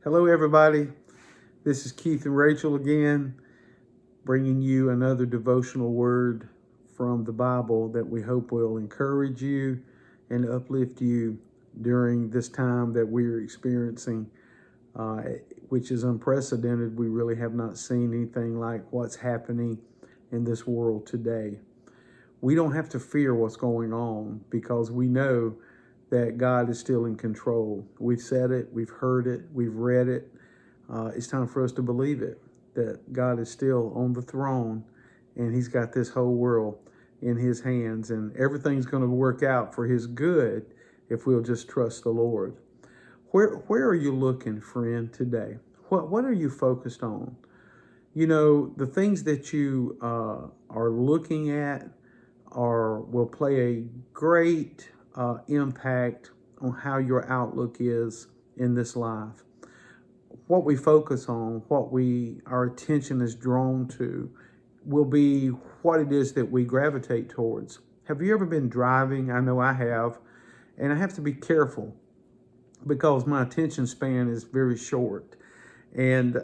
Hello, everybody. This is Keith and Rachel again, bringing you another devotional word from the Bible that we hope will encourage you and uplift you during this time that we're experiencing, which is unprecedented. We really have not seen anything like what's happening in this world today. We don't have to fear what's going on because we know that God is still in control. We've said it, we've heard it, we've read it. It's time for us to believe it, that God is still on the throne and he's got this whole world in his hands, and everything's going to work out for his good if we'll just trust the Lord. Where are you looking, friend, today? What are you focused on? You know, the things that you are looking at will play a great impact on how your outlook is in this life. What we focus on, our attention is drawn to, will be what it is that we gravitate towards. Have you ever been driving? I know I have, and I have to be careful because my attention span is very short. And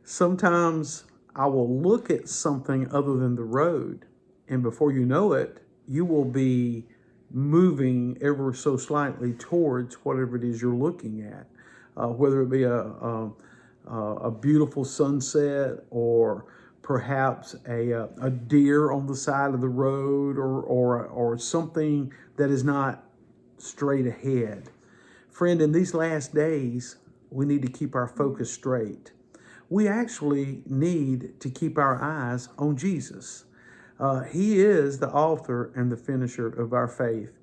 sometimes I will look at something other than the road, and before you know it, you will be moving ever so slightly towards whatever it is you're looking at, whether it be a beautiful sunset or perhaps a deer on the side of the road or something that is not straight ahead. Friend, in these last days, we need to keep our focus straight. We actually need to keep our eyes on Jesus. He is the author and the finisher of our faith.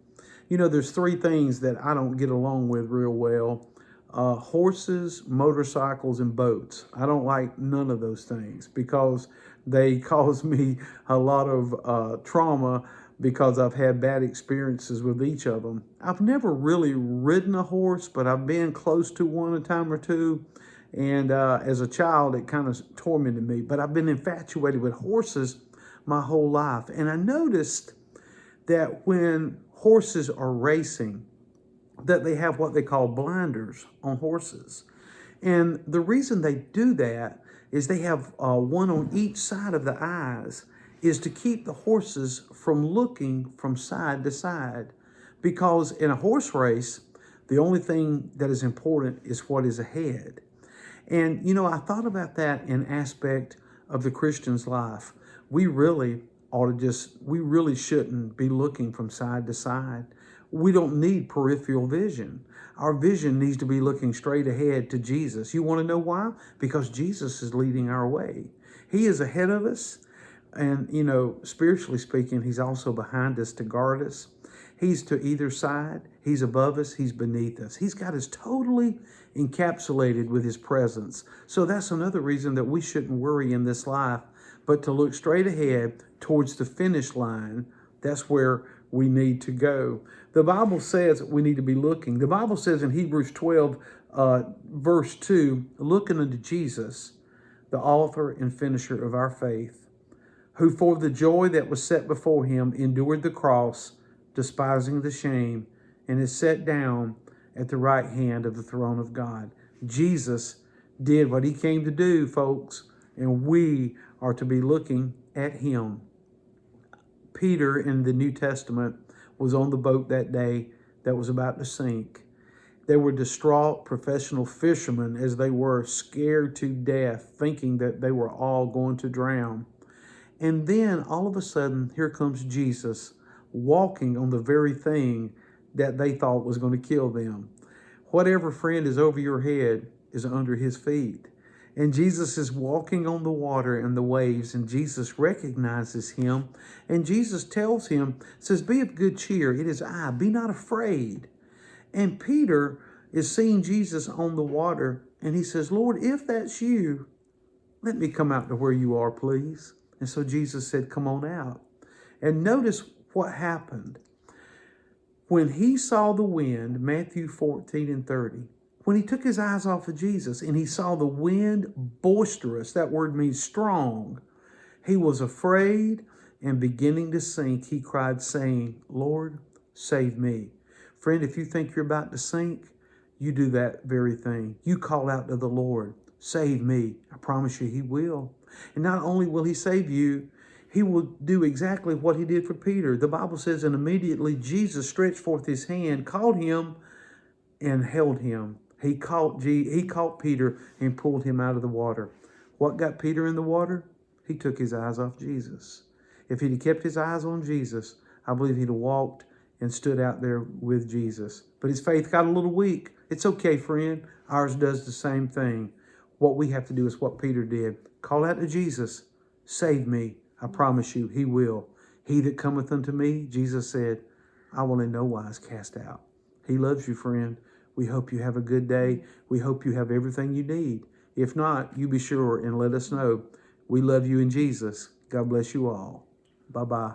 You know, there's three things that I don't get along with real well. Horses, motorcycles, and boats. I don't like none of those things because they cause me a lot of trauma because I've had bad experiences with each of them. I've never really ridden a horse, but I've been close to one a time or two. And as a child, it kind of tormented me. But I've been infatuated with horses my whole life. And I noticed that when horses are racing, that they have what they call blinders on horses. And the reason they do that is they have one on each side of the eyes, is to keep the horses from looking from side to side. Because in a horse race, the only thing that is important is what is ahead. And, you know, I thought about that in aspect of the Christian's life. We really shouldn't be looking from side to side. We don't need peripheral vision. Our vision needs to be looking straight ahead to Jesus. You want to know why? Because Jesus is leading our way. He is ahead of us. And, you know, spiritually speaking, he's also behind us to guard us. He's to either side. He's above us. He's beneath us. He's got us totally encapsulated with his presence. So that's another reason that we shouldn't worry in this life, but to look straight ahead towards the finish line. That's where we need to go. The Bible says we need to be looking. The Bible says in Hebrews 12, verse 2, looking unto Jesus, the author and finisher of our faith, who for the joy that was set before him endured the cross, despising the shame, and is set down at the right hand of the throne of God. Jesus did what he came to do, folks, and we are to be looking at him. Peter in the New Testament was on the boat that day that was about to sink. They were distraught professional fishermen as they were scared to death, thinking that they were all going to drown. And then all of a sudden, here comes Jesus walking on the very thing that they thought was going to kill them. Whatever, friend, is over your head is under his feet. And Jesus is walking on the water and the waves, and Jesus recognizes him. And Jesus tells him, says, be of good cheer. It is I. Be not afraid. And Peter is seeing Jesus on the water, and he says, Lord, if that's you, let me come out to where you are, please. And so Jesus said, come on out. And notice what happened. When he saw the wind, Matthew 14 and 30, when he took his eyes off of Jesus and he saw the wind boisterous, that word means strong, he was afraid, and beginning to sink, he cried, saying, Lord, save me. Friend, if you think you're about to sink, you do that very thing. You call out to the Lord, save me. I promise you he will. And not only will he save you, he will do exactly what he did for Peter. The Bible says, and immediately Jesus stretched forth his hand, caught him, and held him. He caught Peter and pulled him out of the water. What got Peter in the water? He took his eyes off Jesus. If he'd kept his eyes on Jesus, I believe he'd have walked and stood out there with Jesus. But his faith got a little weak. It's okay, friend. Ours does the same thing. What we have to do is what Peter did. Call out to Jesus. Save me. I promise you, he will. He that cometh unto me, Jesus said, I will in no wise cast out. He loves you, friend. We hope you have a good day. We hope you have everything you need. If not, you be sure and let us know. We love you in Jesus. God bless you all. Bye-bye.